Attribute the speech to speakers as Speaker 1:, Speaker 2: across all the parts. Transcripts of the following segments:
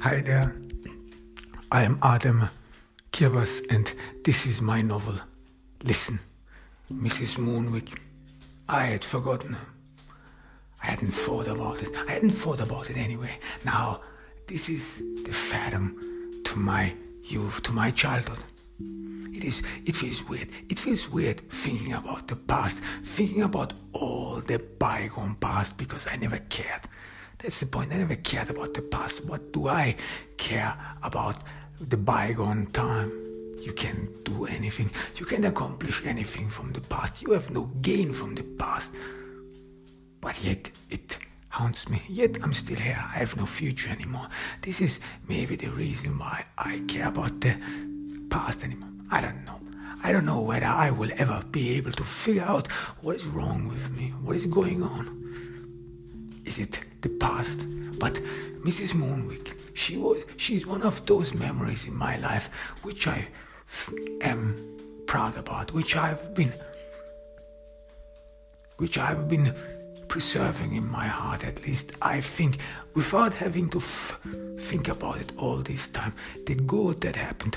Speaker 1: Hi there, I am Adam Kirbas and this is my novel. Listen, Mrs. Moonwick. I had forgotten her. I hadn't thought about it anyway. Now, this is the fathom to my youth, to my childhood. It feels weird. It feels weird thinking about the past, thinking about all the bygone past, because I never cared. That's the point. I never cared about the past. What do I care about the bygone time? You can do anything. You can accomplish anything from the past. You have no gain from the past. But yet it haunts me. Yet I'm still here. I have no future anymore. This is maybe the reason why I care about the past anymore. I don't know. I don't know whether I will ever be able to figure out what is wrong with me. What is going on? Is it the past? But Mrs. Moonwick, she's one of those memories in my life which I am proud about, which I've been preserving in my heart, at least I think, without having to think about it all this time. The good that happened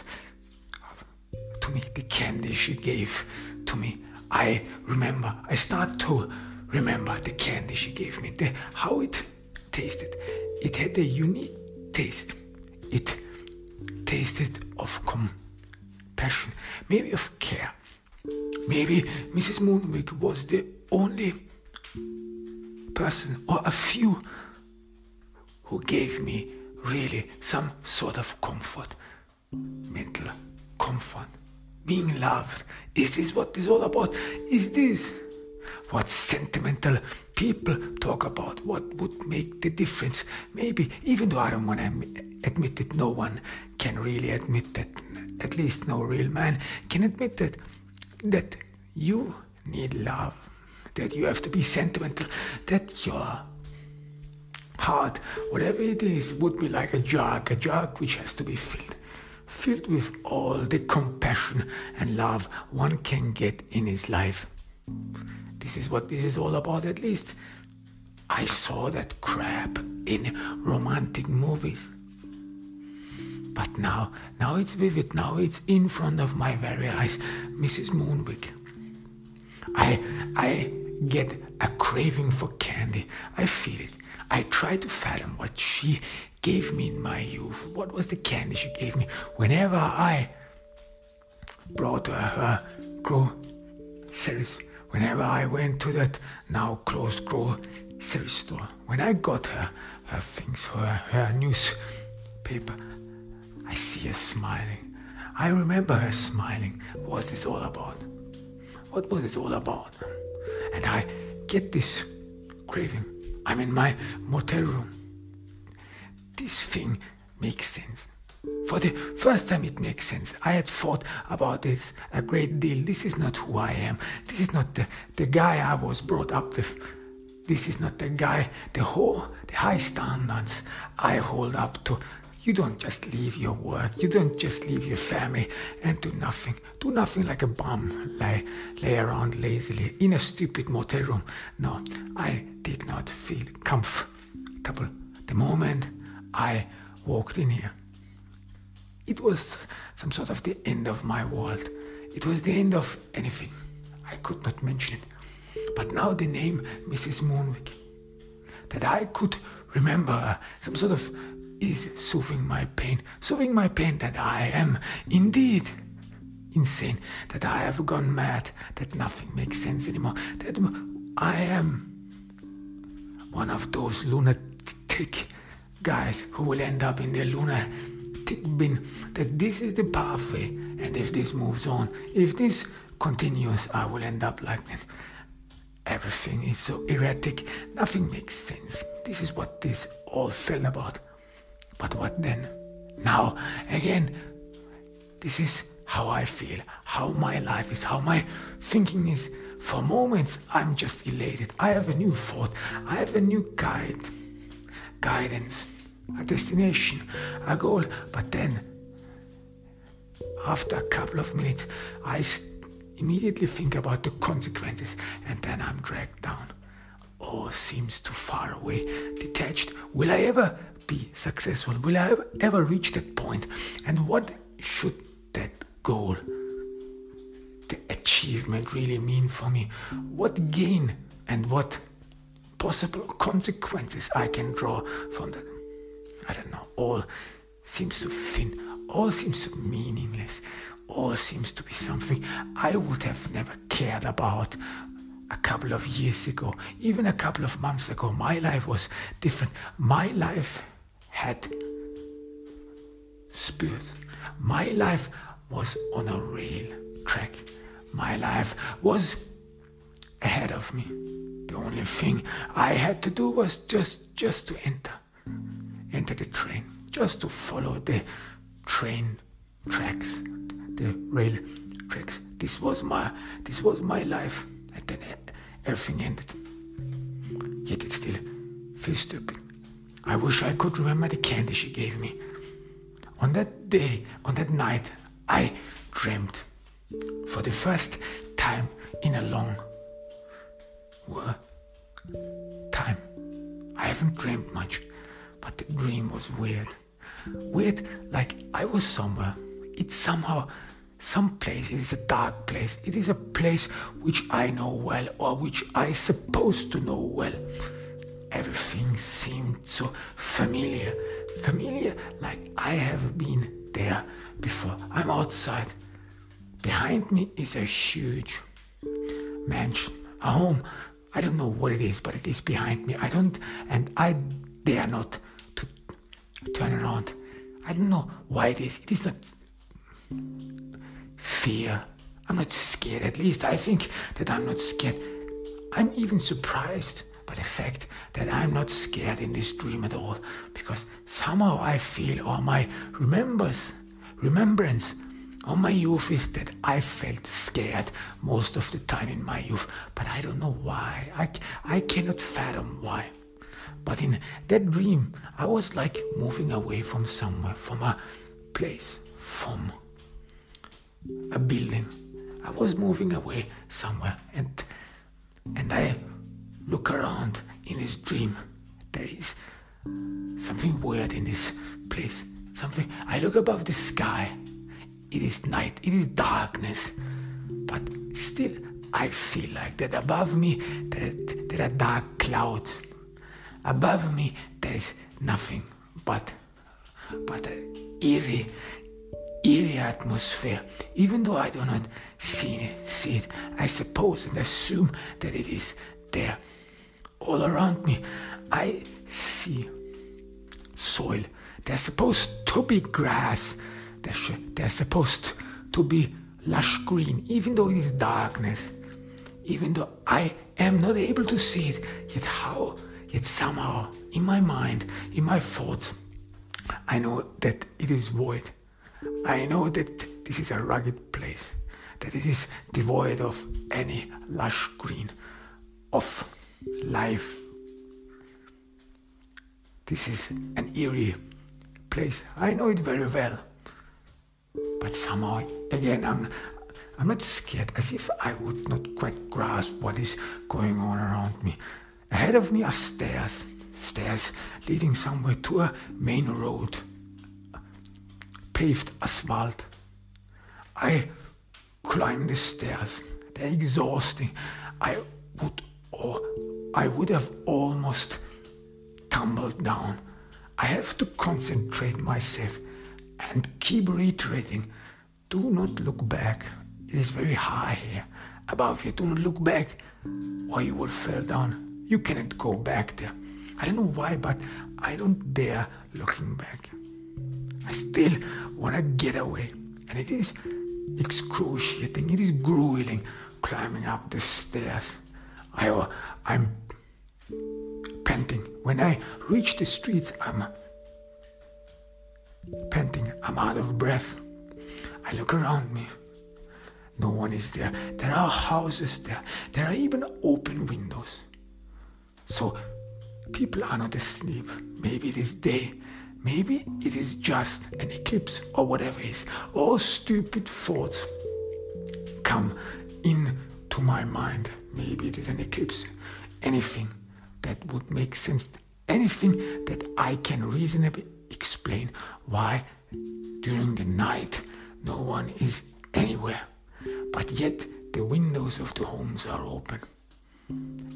Speaker 1: to me, the candy she gave to me, I start to remember the candy she gave me, how it tasted. It had a unique taste. It tasted of compassion, maybe of care. Maybe Mrs. Moonwick was the only person, or a few, who gave me really some sort of comfort, mental comfort, being loved. Is this what it's all about? Is this what sentimental people talk about? What would make the difference? Maybe, even though I don't want to admit it, no one can really admit that, at least no real man can admit that you need love, that you have to be sentimental, that your heart, whatever it is, would be like a jug which has to be filled with all the compassion and love one can get in his life. This is what this is all about. At least I saw that crap in romantic movies. But now it's vivid. Now it's in front of my very eyes. Mrs. Moonwick. I get a craving for candy. I feel it. I try to fathom what she gave me in my youth. What was the candy she gave me whenever I brought her groceries? Whenever I went to that now closed grocery store, when I got her things, her newspaper, I see her smiling. I remember her smiling. What was this all about? What was it all about? And I get this craving. I'm in my motel room. This thing makes sense. For the first time it makes sense. I had thought about this a great deal. This is not who I am. This is not the guy I was brought up with. This is not the guy, the high standards I hold up to. You don't just leave your work. You don't just leave your family and do nothing. Do nothing like a bum, lay around lazily in a stupid motel room. No, I did not feel comfortable the moment I walked in here. It was some sort of the end of my world. It was the end of anything. I could not mention it. But now the name Mrs. Moonwick, that I could remember her, some sort of, is soothing my pain that I am indeed insane, that I have gone mad, that nothing makes sense anymore, that I am one of those lunatic guys who will end up in the lunatic bin, that this is the pathway, and if this moves on, if this continues, I will end up like this. Everything is so erratic, nothing makes sense. This is what this all fell about. But what then? Now, again, this is how I feel, how my life is, how my thinking is. For moments, I'm just elated. I have a new thought. I have a new guidance, a destination, a goal. But then, after a couple of minutes, I immediately think about the consequences, and then I'm dragged down. All seems too far away, detached. Will I ever be successful? Will I ever reach that point? And what should that goal, the achievement, really mean for me? What gain and what possible consequences I can draw from that? I don't know. All seems so thin. All seems so meaningless. All seems to be something I would have never cared about a couple of years ago, even a couple of months ago. My life was different. My life had spurs. My life was on a rail track. My life was ahead of me. The only thing I had to do was just to enter the train, just to follow the train tracks, the rail tracks. This was my life, and then everything ended. Yet it still feels stupid. I wish I could remember the candy she gave me. On that day, on that night, I dreamt for the first time in a long time. I haven't dreamt much, but the dream was weird. Weird, like I was somewhere. It's somehow some place. It is a dark place. It is a place which I know well, or which I supposed to know well. Everything seemed so familiar, like I have been there before. I'm outside. Behind me is a huge mansion, a home. I don't know what it is, but it is behind me. I dare not to turn around. I don't know why it is. It is not fear. I'm not scared. At least I think that I'm not scared. I'm even surprised by the fact that I'm not scared in this dream at all, because somehow I feel, or my remembrance of my youth is that I felt scared most of the time in my youth, but I don't know why. I cannot fathom why. But in that dream, I was like moving away from somewhere, from a place, from a building. I was moving away somewhere, and I look around in this dream. There is something weird in this place. I look above the sky. It is night, it is darkness, but still I feel like that above me there are dark clouds. Above me there is nothing but an eerie atmosphere. Even though I do not see it, I suppose and assume that it is there. All around me I see soil. There's supposed to be grass. They're supposed to be lush green, even though it is darkness, even though I am not able to see it. Yet somehow, in my mind, in my thoughts, I know that it is void. I know that this is a rugged place, that it is devoid of any lush green, of life. This is an eerie place. I know it very well. But somehow, again, I'm not scared, as if I would not quite grasp what is going on around me. Ahead of me are stairs leading somewhere to a main road, paved asphalt. I climb the stairs. They're exhausting. I would have almost tumbled down. I have to concentrate myself and keep reiterating, do not look back. It is very high here above you. Do not look back or you will fall down. You cannot go back there. I don't know why, but I don't dare looking back. I still want to get away. And it is excruciating. It is grueling climbing up the stairs. I'm panting. When I reach the streets, I'm panting. I'm out of breath. I look around me. No one is there. There are houses there. There are even open windows. So people are not asleep. Maybe it is day. Maybe it is just an eclipse or whatever it is. All stupid thoughts come into my mind. Maybe it is an eclipse. Anything that would make sense anything that I can reasonably explain why during the night no one is anywhere, but yet the windows of the homes are open,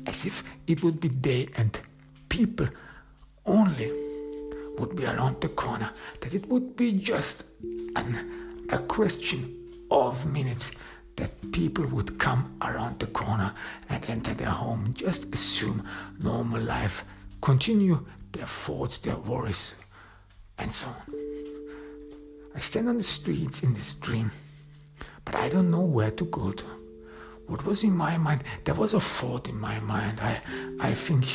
Speaker 1: as if it would be day and people only would be around the corner, that it would be just a question of minutes that people would come around the corner and enter their home, just assume normal life, continue their thoughts, their worries, and so on. I stand on the streets in this dream, but I don't know where to go to. What was in my mind? There was a thought in my mind. I think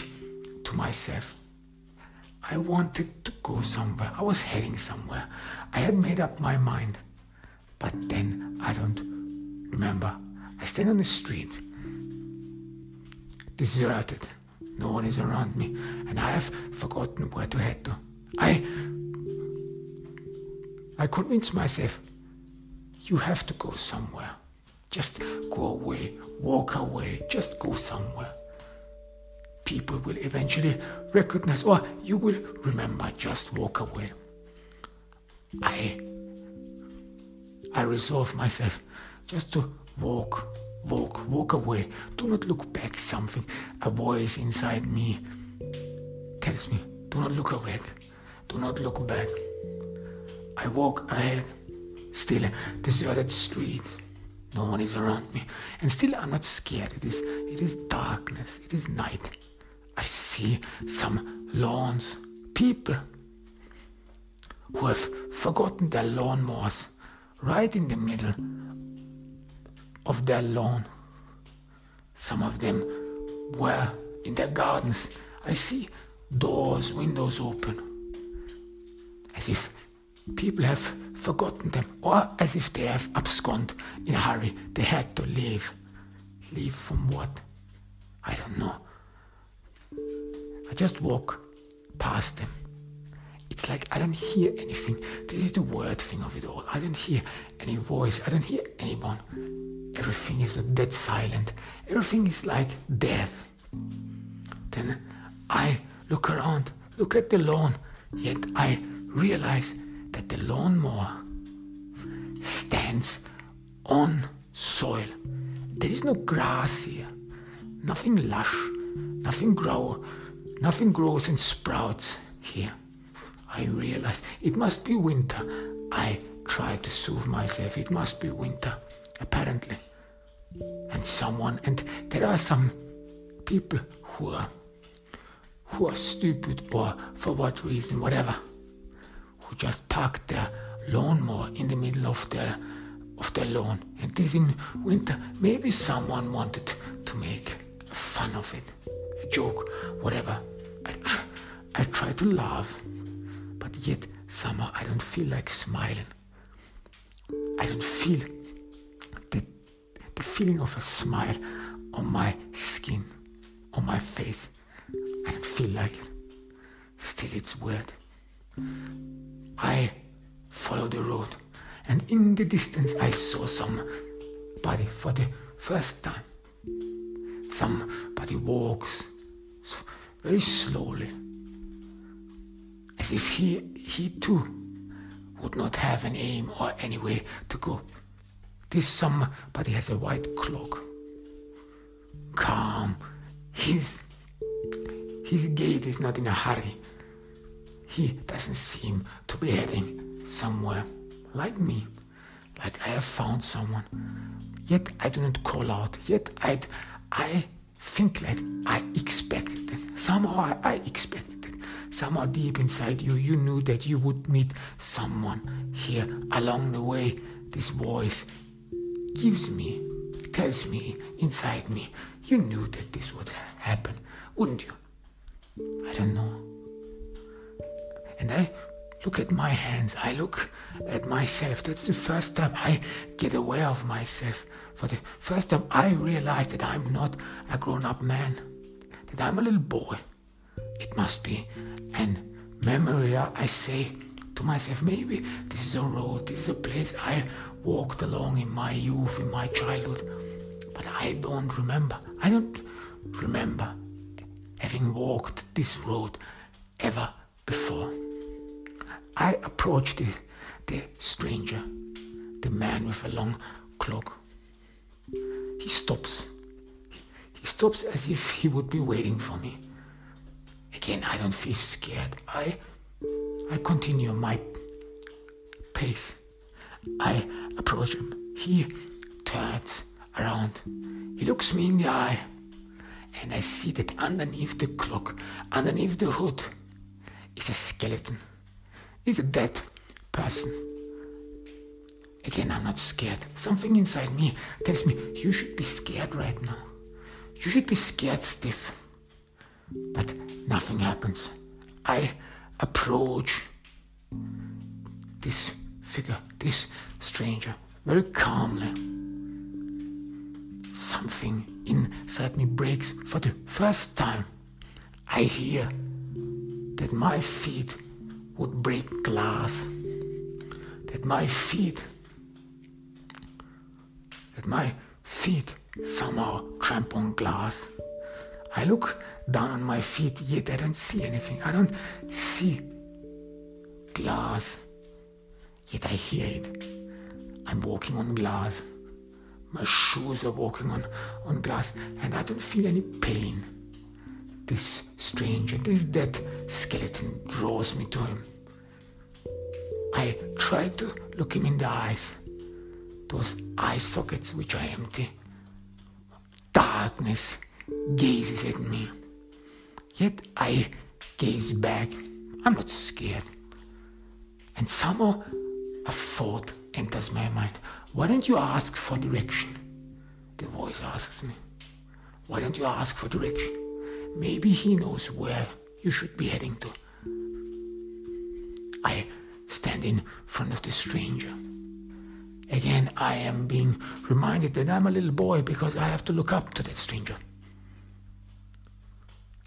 Speaker 1: to myself, I wanted to go somewhere. I was heading somewhere. I had made up my mind. But then I don't remember. I stand on the street, deserted. No one is around me, and I have forgotten where to head to. I convince myself, you have to go somewhere. Just go away, walk away, just go somewhere. People will eventually recognize, or you will remember, just walk away. I resolve myself just to walk away. Do not look back. A voice inside me tells me, do not look back, do not look back. I walk ahead, still a deserted street. No one is around me, and still I'm not scared. It is darkness, it is night. I see some lawns, people who have forgotten their lawnmowers right in the middle of their lawn. Some of them were in their gardens. I see doors, windows open, as if people have forgotten them, or as if they have absconded in a hurry. They had to leave. Leave from what? I don't know. I just walk past them. It's like I don't hear anything. This is the weird thing of it all. I don't hear any voice. I don't hear anyone. Everything is dead silent. Everything is like death. Then I look around, look at the lawn, yet I realize that the lawnmower stands on soil. There is no grass here, nothing lush, nothing grows and sprouts here. I realize it must be winter. I try to soothe myself. It must be winter, apparently. And there are some people who are stupid, or for what reason, whatever, who just park their lawnmower in the middle of their lawn. And this in winter. Maybe someone wanted to make fun of it, a joke, whatever. I try to laugh, but yet somehow I don't feel like smiling. I don't feel the feeling of a smile on my skin, on my face. I don't feel like it. Still, it's weird. I follow the road, and in the distance I saw somebody for the first time. Somebody walks very slowly, as if he too would not have an aim or any way to go. This somebody has a white cloak, calm. His gait is not in a hurry. He doesn't seem to be heading somewhere like me, like I have found someone. Yet I do not call out. Yet I think like I expected it. Somehow I expected it. Somehow deep inside you knew that you would meet someone here along the way. This voice tells me inside me, you knew that this would happen, wouldn't you? I don't know. And I look at my hands, I look at myself. That's the first time I get aware of myself. For the first time I realize that I'm not a grown-up man, that I'm a little boy. It must be an memory. I say to myself, maybe this is a road, this is a place I walked along in my youth, in my childhood. But I don't remember. I don't remember having walked this road ever before. I approach the stranger, the man with a long cloak. He stops. He stops as if he would be waiting for me. Again, I don't feel scared. I continue my pace. I approach him. He turns around. He looks me in the eye. And I see that underneath the cloak, underneath the hood, is a skeleton. Is a dead person. Again, I'm not scared. Something inside me tells me, you should be scared right now. You should be scared stiff. But nothing happens. I approach this figure, this stranger, very calmly. Something inside me breaks for the first time. I hear that my feet would break glass, that my feet somehow trample on glass. I look down on my feet, yet I don't see anything. I don't see glass, yet I hear it. I'm walking on glass. My shoes are walking on glass, and I don't feel any pain. This stranger, this dead skeleton draws me to him. I try to look him in the eyes. Those eye sockets which are empty. Darkness gazes at me. Yet I gaze back. I'm not scared. And somehow a thought enters my mind. Why don't you ask for direction? The voice asks me. Why don't you ask for direction? Maybe he knows where you should be heading to. I stand in front of the stranger. Again, I am being reminded that I'm a little boy because I have to look up to that stranger.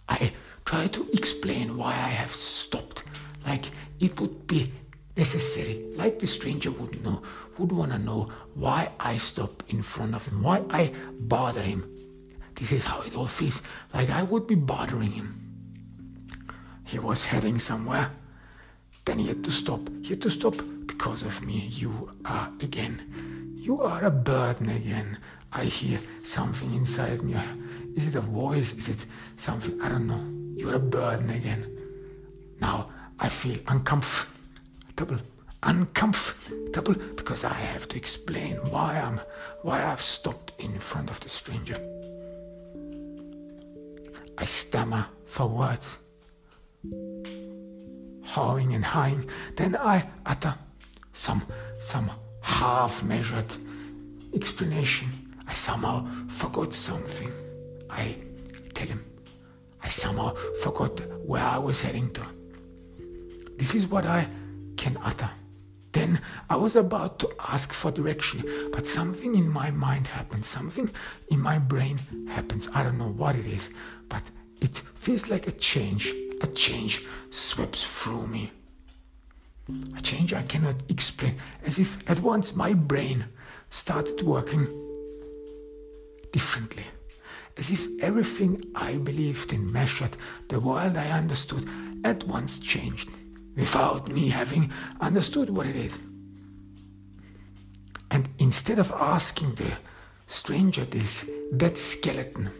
Speaker 1: I try to explain why I have stopped, like it would be necessary, like the stranger would want to know why I stop in front of him, why I bother him. This is how it all feels, like I would be bothering him. He was heading somewhere, then he had to stop. He had to stop because of me. You are a burden again. I hear something inside me. Is it a voice? Is it something? I don't know. You're a burden again. Now I feel uncomfortable because I have to explain why I've stopped in front of the stranger. I stammer for words, hawing and hawing. Then I utter some half-measured explanation. I somehow forgot something. I tell him I somehow forgot where I was heading to. This is what I can utter. Then I was about to ask for direction, but something in my mind happens, something in my brain happens. I don't know what it is, but it feels like a change sweeps through me. A change I cannot explain, as if at once my brain started working differently, as if everything I believed in, measured, the world I understood, at once changed, without me having understood what it is. And instead of asking the stranger, that skeleton,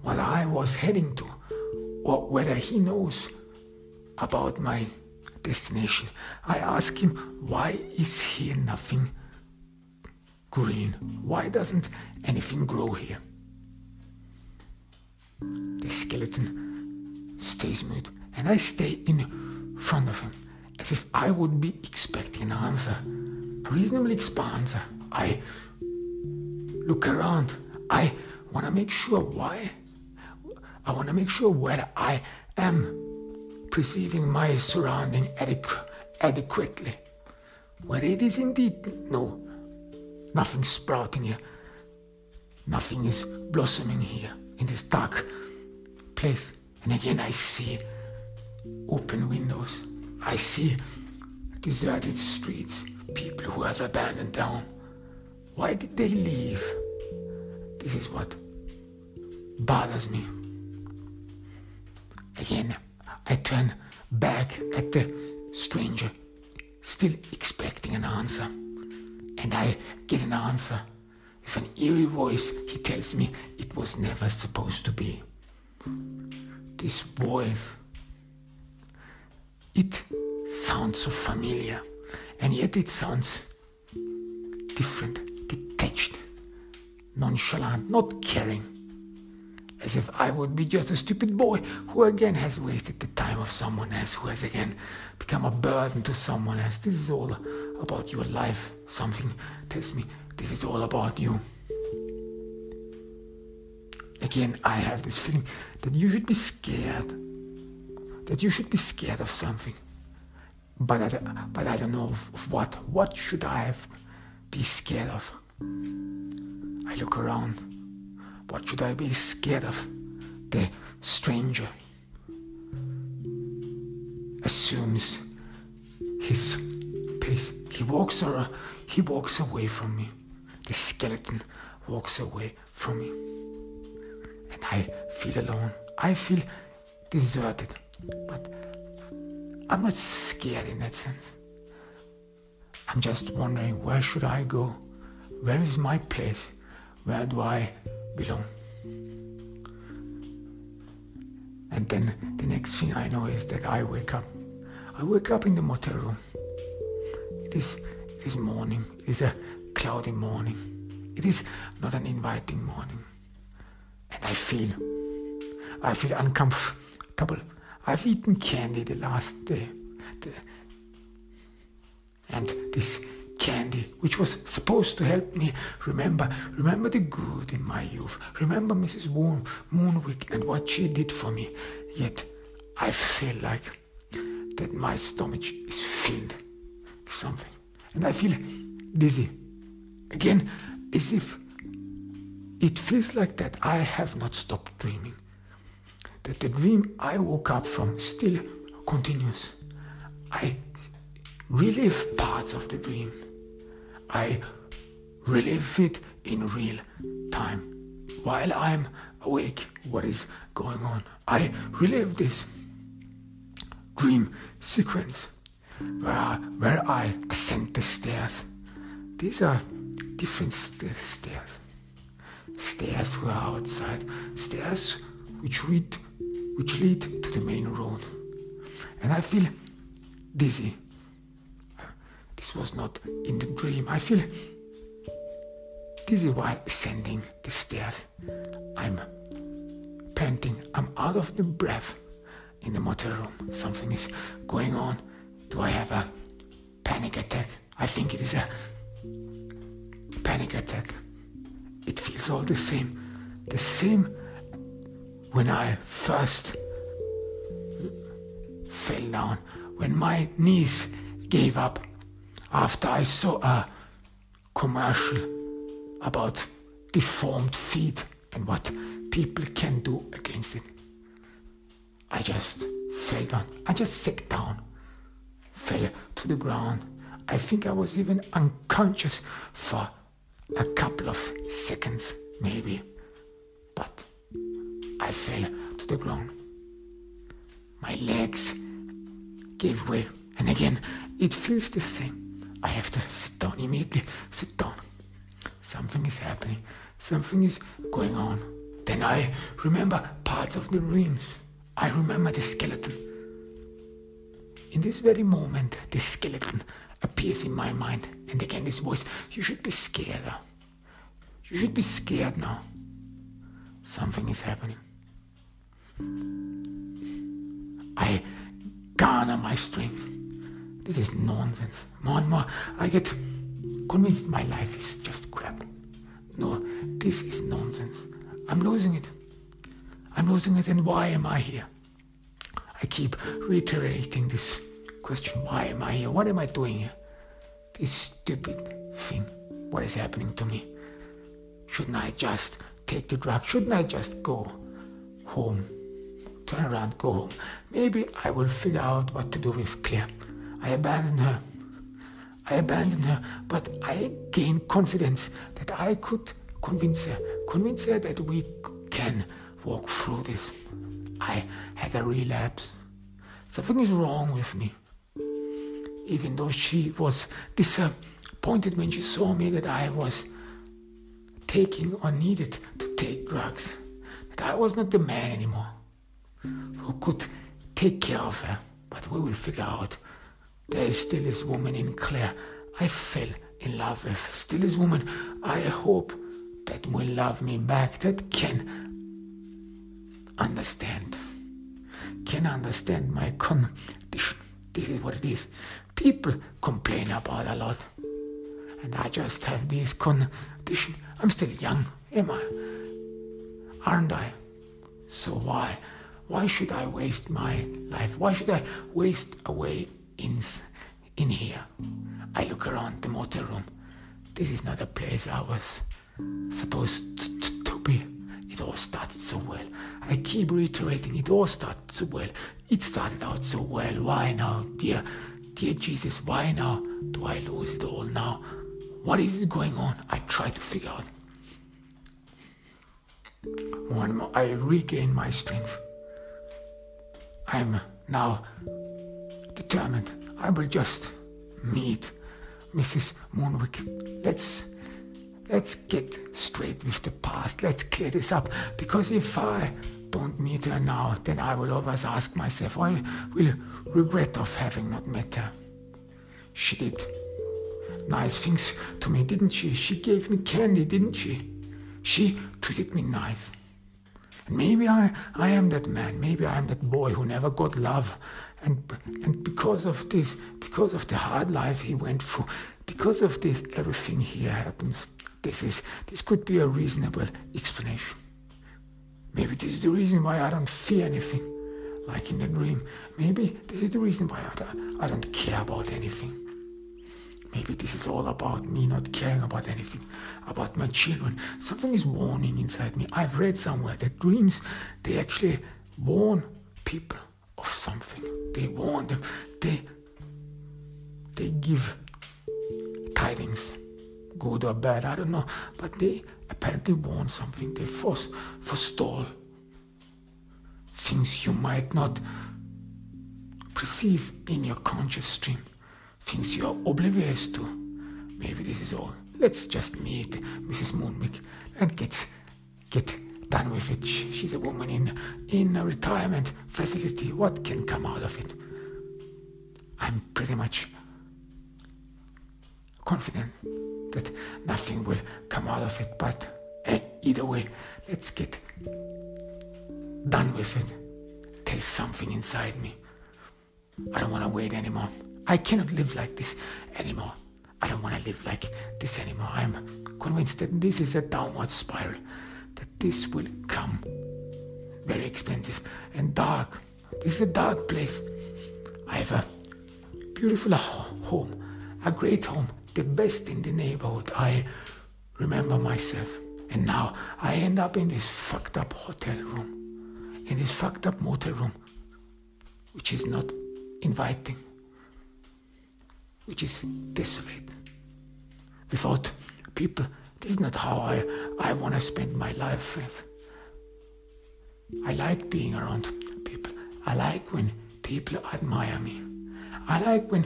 Speaker 1: what I was heading to, or whether he knows about my destination, I ask him, why is here nothing green? Why doesn't anything grow here? The skeleton stays mute, and I stay in front of him, as if I would be expecting an answer, a reasonable answer. I look around. I want to make sure whether I am perceiving my surrounding adequately. Whether it is indeed nothing's sprouting here. Nothing is blossoming here in this dark place. And again I see open windows. I see deserted streets, people who have abandoned their home. Why did they leave? This is what bothers me. Again, I turn back at the stranger, still expecting an answer. And I get an answer. With an eerie voice, he tells me it was never supposed to be. This voice, it sounds so familiar, and yet it sounds different, detached, nonchalant, not caring, as if I would be just a stupid boy who again has wasted the time of someone else, who has again become a burden to someone else. This is all about your life. Something tells me this is all about you. Again, I have this feeling that you should be scared. That you should be scared of something. But I don't know of what. What should I be scared of? I look around. What should I be scared of? The stranger assumes his pace. He walks away from me. The skeleton walks away from me. And I feel alone. I feel deserted. But I'm not scared in that sense. I'm just wondering, where should I go? Where is my place? Where do I belong? And then the next thing I know is that I wake up. I wake up in the motel room. It is morning. It is a cloudy morning. It is not an inviting morning. And I feel uncomfortable. I've eaten candy the last day. And this candy, which was supposed to help me remember the good in my youth, remember Mrs. Moonwick and what she did for me. Yet I feel like that my stomach is filled with something. And I feel dizzy. Again, as if it feels like that I have not stopped dreaming. That the dream I woke up from still continues. I relive parts of the dream. I relive it in real time. While I'm awake, what is going on? I relive this dream sequence where I ascend the stairs. These are different stairs. Stairs who are outside. Stairs which lead to the main road. And I feel dizzy. This was not in the dream. I feel dizzy while ascending the stairs. I'm panting. I'm out of the breath in the motel room. Something is going on. Do I have a panic attack? I think it is a panic attack. It feels all the same. The same when I first fell down, when my knees gave up after I saw a commercial about deformed feet and what people can do against it. I just fell down. I just sat down, fell to the ground. I think I was even unconscious for a couple of seconds, maybe. But I fell to the ground. My legs gave way. And again, it feels the same. I have to sit down immediately. Sit down. Something is happening. Something is going on. Then I remember parts of the dreams. I remember the skeleton. In this very moment, the skeleton appears in my mind. And again, this voice, you should be scared. You should be scared now. Something is happening. I garner my strength. This is nonsense. More and more, I get convinced my life is just crap. No, this is nonsense. I'm losing it. I'm losing it, and why am I here? I keep reiterating this question. Why am I here? What am I doing here? This stupid thing. What is happening to me? Shouldn't I just take the drug? Shouldn't I just go home? Turn around, go home. Maybe I will figure out what to do with Claire. I abandoned her, but I gained confidence that I could convince her that we can walk through this. I had a relapse. Something is wrong with me. Even though she was disappointed when she saw me that I was taking or needed to take drugs, that I was not the man anymore who could take care of her. But we will figure out. There is still this woman in Claire I fell in love with. Still this woman I hope that will love me back, that can understand my condition. This is what it is. People complain about a lot, and I just have this condition. I'm still young, am I? Aren't I? So why should I waste my life? Why should I waste away in here? I look around the motel room. This is not a place I was supposed to be. It all started so well. I keep reiterating, it all started so well. It started out so well. Why now, dear Jesus, why now do I lose it all now? What is going on? I try to figure out. More and more I regain my strength. I'm now determined. I will just meet Mrs. Moonwick. Let's get straight with the past. Let's clear this up. Because if I don't meet her now, then I will always ask myself, I will regret of having not met her. She did nice things to me, didn't she? She gave me candy, didn't she? She treated me nice. And maybe I am that man. Maybe I am that boy who never got love. And because of this, because of the hard life he went through, because of this, everything here happens. This could be a reasonable explanation. Maybe this is the reason why I don't fear anything, like in the dream. Maybe this is the reason why I don't care about anything. Maybe this is all about me not caring about anything, about my children. Something is warning inside me. I've read somewhere that dreams, they actually warn people of something. They warn them. They give tidings, good or bad, I don't know. But they apparently warn something. They forestall things you might not perceive in your conscious stream. Things you're oblivious to. Maybe this is all. Let's just meet Mrs. Moonwick and get done with it. She's a woman in a retirement facility. What can come out of it? I'm pretty much confident that nothing will come out of it. But either way, let's get done with it. There's something inside me. I don't want to wait anymore. I cannot live like this anymore. I don't want to live like this anymore. I'm convinced that this is a downward spiral, that this will come very expensive and dark. This is a dark place. I have a beautiful home, a great home, the best in the neighborhood. I remember myself. And now I end up in this fucked up hotel room, in this fucked up motel room, which is not inviting, which is desolate, without people. This is not how I want to spend my life with. I like being around people. I like when people admire me. I like when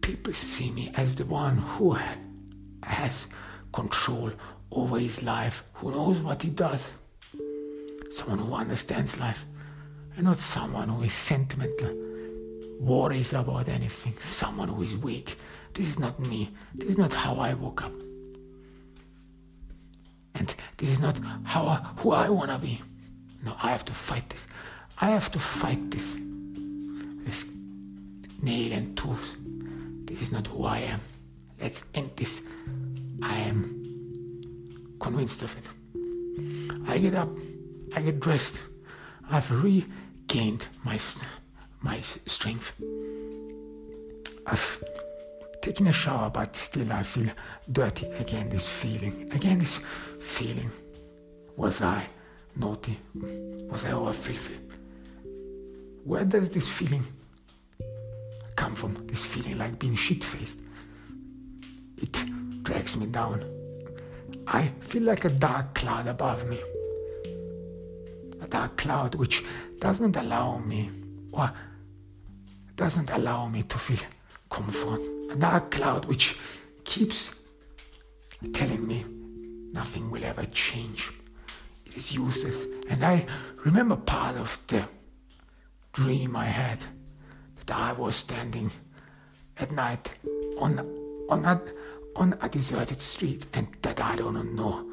Speaker 1: people see me as the one who has control over his life, who knows what he does. Someone who understands life, and not someone who is sentimental, worries about anything, someone who is weak. This is not me. This is not how I woke up. And this is not who I want to be. No, I have to fight this. I have to fight this with nail and tooth. This is not who I am. Let's end this. I am convinced of it. I get up, I get dressed. I've regained my strength. I've taken a shower, but still I feel dirty. Again, this feeling. Was I naughty? Was I over filthy? Where does this feeling come from? This feeling like being shit-faced. It drags me down. I feel like a dark cloud above me. A dark cloud which doesn't allow me, or doesn't allow me to feel comfort. A dark cloud which keeps telling me nothing will ever change. It is useless. And I remember part of the dream I had, that I was standing at night on a deserted street, and that I don't know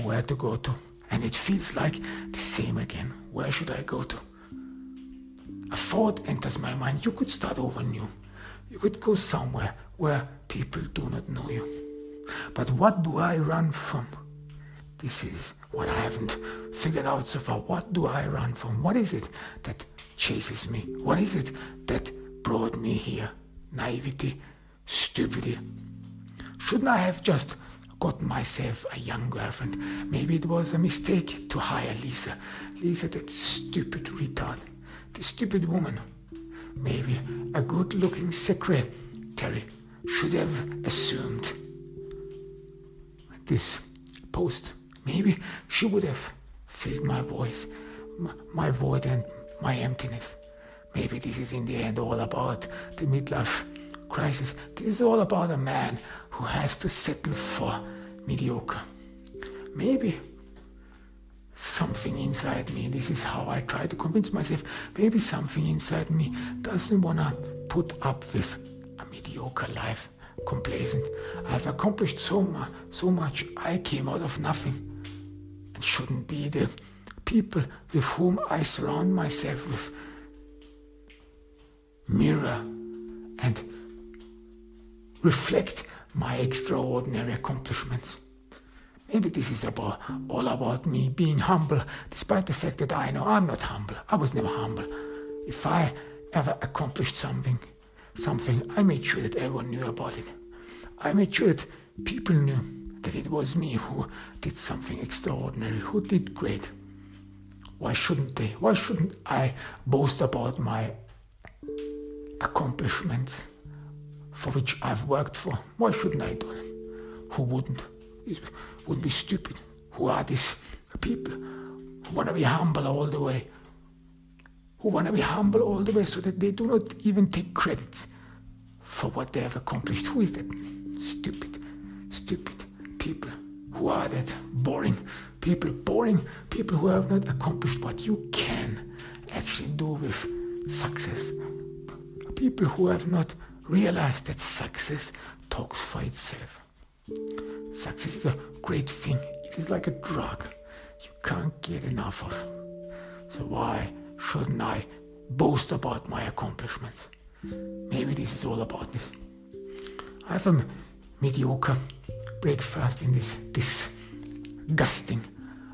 Speaker 1: where to go to. And it feels like the same again. Where should I go to? A thought enters my mind. You could start over new. You could go somewhere where people do not know you. But what do I run from? This is what I haven't figured out so far. What do I run from? What is it that chases me? What is it that brought me here? Naivety, stupidity. Shouldn't I have just got myself a young girlfriend? Maybe it was a mistake to hire Lisa. Lisa, that stupid retard. The stupid woman. Maybe a good-looking secretary should have assumed this post. Maybe she would have filled my voice, my void and my emptiness. Maybe this is in the end all about the midlife crisis. This is all about a man who has to settle for mediocre. Maybe something inside me, this is how I try to convince myself, maybe something inside me doesn't want to put up with a mediocre life, complacent. I've accomplished so much. I came out of nothing. And shouldn't be the people with whom I surround myself with mirror and reflect my extraordinary accomplishments. Maybe this is all about me being humble, despite the fact that I know I'm not humble. I was never humble. If I ever accomplished something, I made sure that everyone knew about it. I made sure that people knew that it was me who did something extraordinary, who did great. Why shouldn't they? Why shouldn't I boast about my accomplishments for which I've worked for? Why shouldn't I do it? Who wouldn't? It would be stupid. Who are these people who want to be humble all the way? Who want to be humble all the way so that they do not even take credits for what they have accomplished? Who is that? Stupid people. Who are that? Boring people who have not accomplished what you can actually do with success. People who have not realized that success talks for itself. Success is a great thing. It is like a drug you can't get enough of. So why shouldn't I boast about my accomplishments? Maybe this is all about this. I have a mediocre breakfast in this disgusting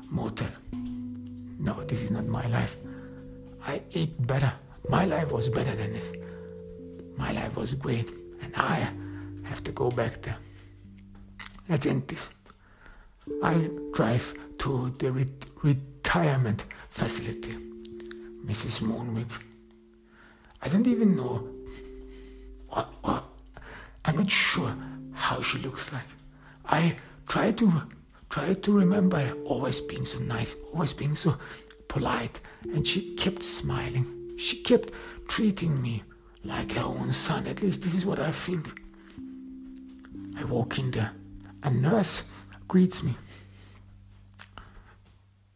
Speaker 1: motel. No, this is not my life. I ate better. My life was better than this. My life was great, and I have to go back there. Let's end this. I drive to the retirement facility, Mrs. Moonwick. I don't even know I'm not sure how she looks like. I try to remember always being so nice, always being so polite, and she kept smiling. She kept treating me like her own son. At least this is what I think. I walk in there. A nurse greets me.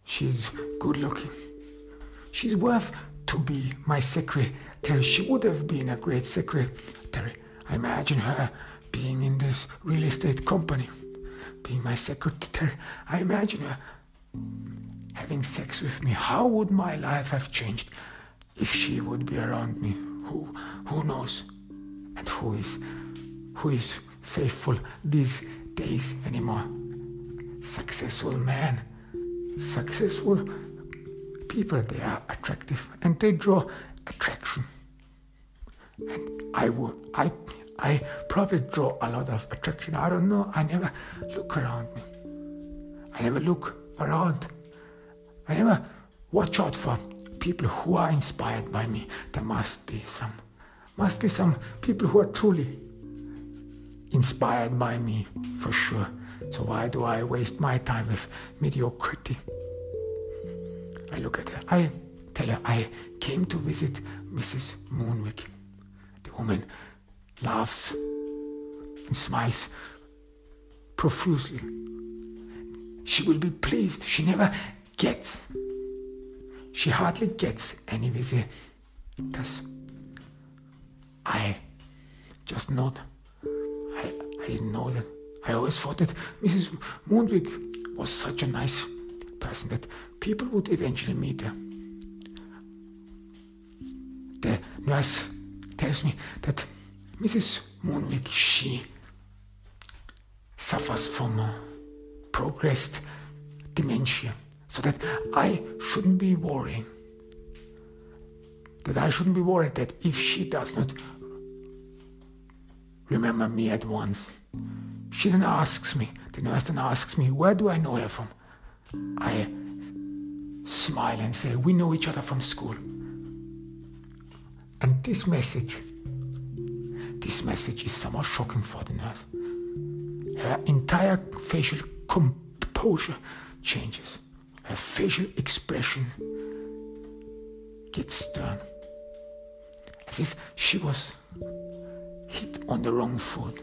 Speaker 1: She's good looking. She's worth to be my secretary. She would have been a great secretary. I imagine her being in this real estate company, being my secretary. I imagine her having sex with me. How would my life have changed if she would be around me? Who knows? And who is faithful these days anymore? Successful men, successful people, they are attractive and they draw attraction. And I probably draw a lot of attraction. I don't know. I never look around me. I never look around. I never watch out for people who are inspired by me. There must be some people who are truly inspired by me, for sure. So why do I waste my time with mediocrity? I look at her. I tell her I came to visit Mrs. Moonwick. The woman laughs and smiles profusely. She will be pleased. She hardly gets any visitors. I just nod. I didn't know that. I always thought that Mrs. Moonwick was such a nice person that people would eventually meet her. The nurse tells me that Mrs. Moonwick, she suffers from progressed dementia, so that I shouldn't be worrying. That if she does not remember me at once, the nurse then asks me, where do I know her from? I smile and say, we know each other from school. And this message is somewhat shocking for the nurse. Her entire facial composure changes. Her facial expression gets stern, as if she was hit on the wrong foot.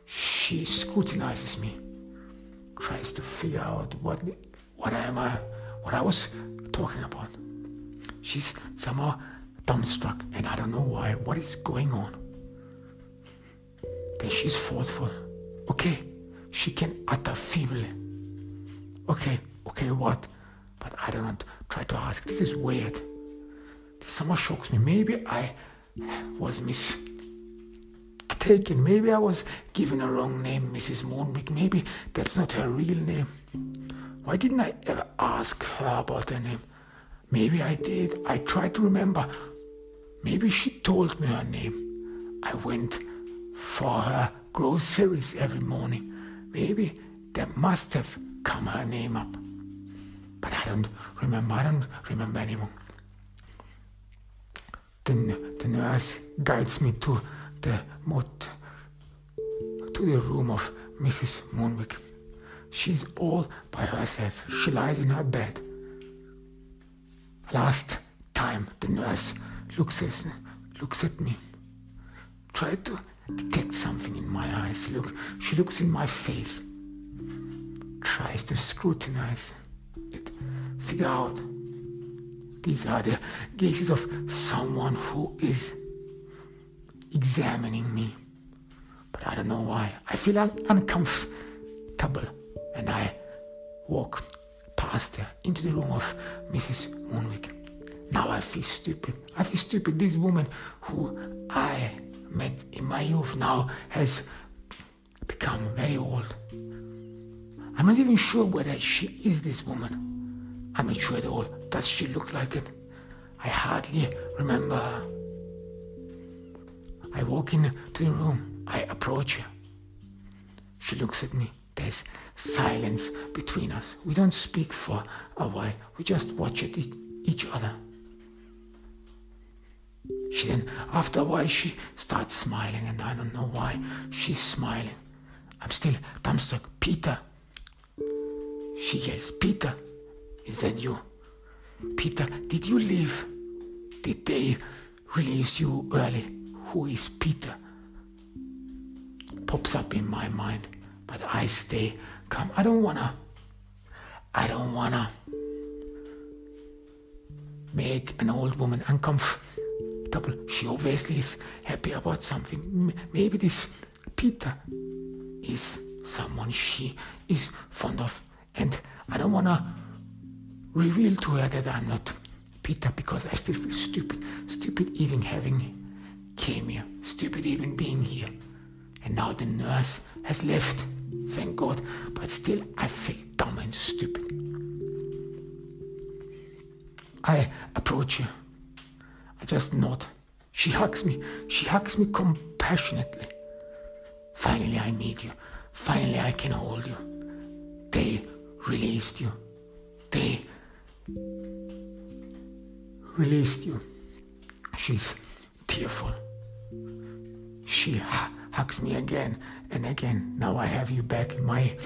Speaker 1: She scrutinizes me, tries to figure out what I was talking about. She's somehow dumbstruck, and I don't know why. What is going on? Then she's thoughtful. Okay, she can utter feebly. Okay, what? But I do not try to ask. This is weird. This somewhat shocks me. Maybe I was mistaken. Maybe I was given a wrong name, Mrs. Moonwick. Maybe that's not her real name. Why didn't I ever ask her about her name? Maybe I did. I tried to remember. Maybe she told me her name. I went for her groceries every morning. Maybe there must have come her name up. But I don't remember anymore. The nurse guides me to the room of Mrs. Moonwick. She's all by herself. She lies in her bed. Last time the nurse looks at me, try to detect something in my eyes. She looks in my face, tries to scrutinize it, figure out. These are the gazes of someone who is examining me. But I don't know why. I feel uncomfortable, and I walk past her into the room of Mrs. Moonwick. Now I feel stupid. This woman who I met in my youth now has become very old. I'm not even sure whether she is this woman. I'm not sure at all. Does she look like it? I hardly remember her. I walk into the room. I approach her. She looks at me. There's silence between us. We don't speak for a while. We just watch at each other. After a while, she starts smiling, and I don't know why she's smiling. I'm still dumbstruck. Peter. She yells, Peter, is that you? Peter, did you leave? Did they release you early? Who is Peter? Pops up in my mind, but I stay calm. I don't wanna make an old woman uncomfortable. She obviously is happy about something. Maybe this Peter is someone she is fond of, and I don't wanna reveal to her that I'm not Peter, because I still feel stupid even came here, stupid even being here. And now the nurse has left, thank God, but still I feel dumb and stupid. I approach her. I just nod. She hugs me compassionately. Finally I meet you. Finally I can hold you. They released you. She's tearful. She hugs me again and again. Now I have you back, my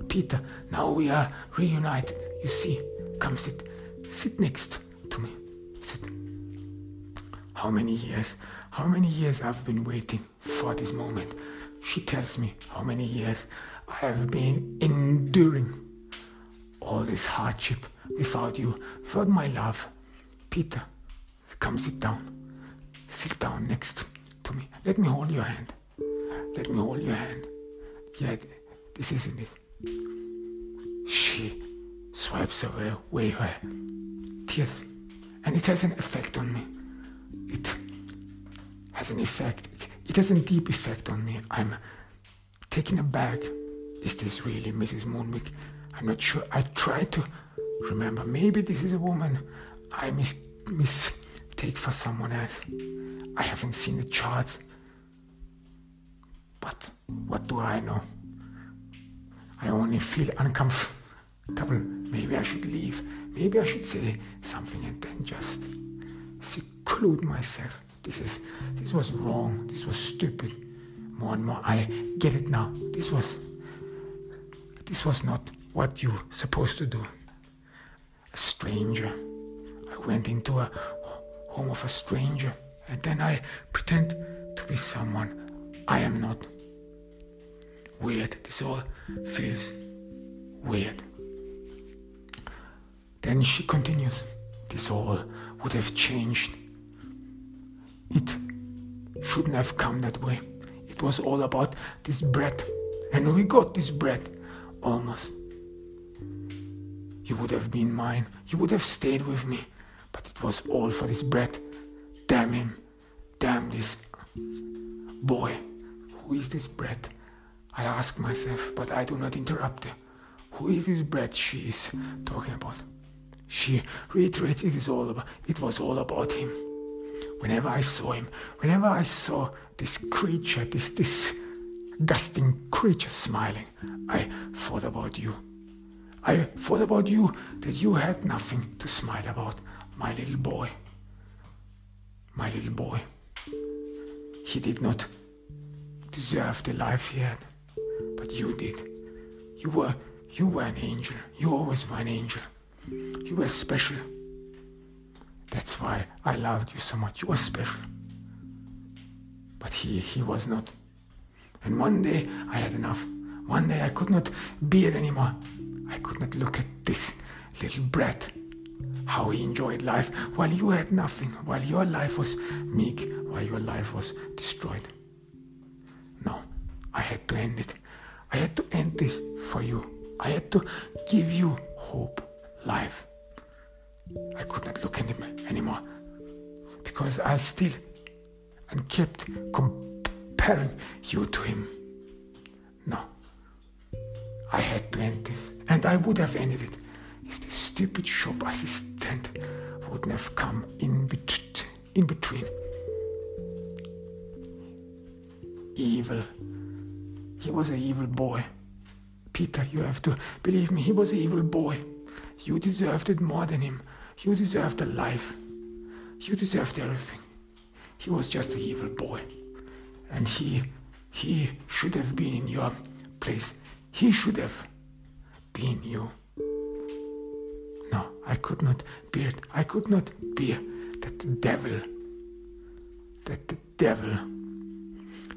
Speaker 1: Peter. Now we are reunited. You see, come sit Sit next to me. Sit. How many years I've been waiting for this moment. She tells me how many years I have been enduring all this hardship without you, without my love. Peter, come sit down. Sit down next to me. Let me hold your hand. Let me hold your hand. Yeah, this isn't it. She swipes away her tears, and it has an effect on me. It has an effect. It has a deep effect on me. I'm taken aback. Is this really Mrs. Moonwick? I'm not sure. I try to remember. Maybe this is a woman I mistake for someone else. I haven't seen the charts. But what do I know? I only feel uncomfortable. Maybe I should leave. Maybe I should say something and then just seclude myself. This was wrong. This was stupid. More and more I get it now. This was not what you're supposed to do. A stranger. I went into a home of a stranger, and then I pretend to be someone I am not. Weird. This all feels weird. Then she continues. This all would have changed. It shouldn't have come that way. It was all about this bread. And we got this bread. Almost. You would have been mine. You would have stayed with me. But it was all for this bread. Damn him. Damn this boy. Who is this bread? I ask myself, but I do not interrupt her. Who is this bread she is talking about? She reiterates it was all about him. Whenever I saw him, whenever I saw this creature, this disgusting creature smiling, I thought about you. I thought about you, that you had nothing to smile about. My little boy. My little boy. He did not deserve the life he had, but you did. You were an angel. You always were an angel. You were special. That's why I loved you so much. You were special. But he was not. And one day I had enough. One day I could not bear it anymore. I could not look at this little brat. How he enjoyed life while you had nothing. While your life was meek. While your life was destroyed. No, I had to end it. I had to end this for you. I had to give you hope, life. I could not look at him anymore because I still and kept comparing you to him. No, I had to end this, and I would have ended it if the stupid shop assistant wouldn't have come in between. Evil. He was an evil boy. Peter, you have to believe me, he was an evil boy. You deserved it more than him. You deserved a life. You deserved everything. He was just an evil boy. And he should have been in your place. He should have been you. No, I could not bear it. I could not bear that the devil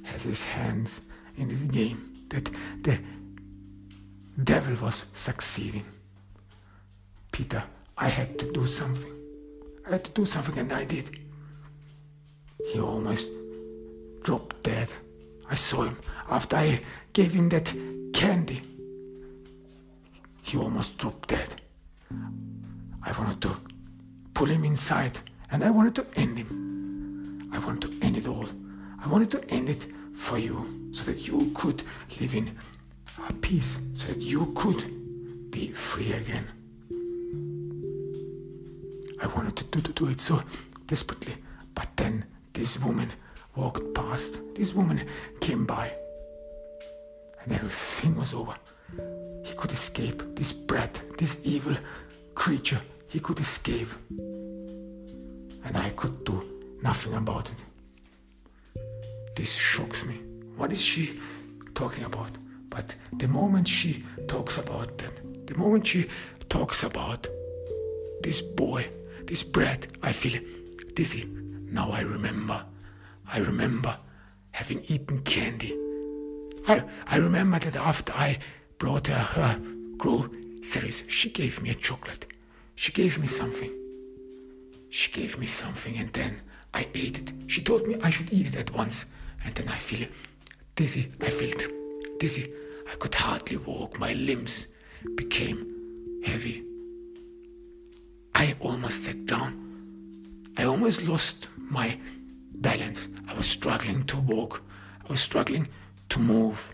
Speaker 1: has his hands in this game. That the devil was succeeding. Peter, I had to do something. I had to do something, and I did. He almost dropped dead. I saw him after I gave him that candy. He almost dropped dead. I wanted to pull him inside, and I wanted to end him. I wanted to end it all. I wanted to end it for you, so that you could live in peace, so that you could be free again. I wanted to do it so desperately, but then this woman walked past. This woman came by, and everything was over. He could escape. This brat, this evil creature, he could escape, and I could do nothing about it. This shocks me. What is she talking about? But the moment she talks about that, the moment she talks about this boy, this bread. I feel dizzy. Now I remember having eaten candy. I remember that after I brought her groceries, she gave me a chocolate. She gave me something. And then I ate it. She told me I should eat it at once. And then I felt dizzy. I could hardly walk. My limbs became heavy. I almost sat down. I almost lost my balance. I was struggling to walk. I was struggling to move.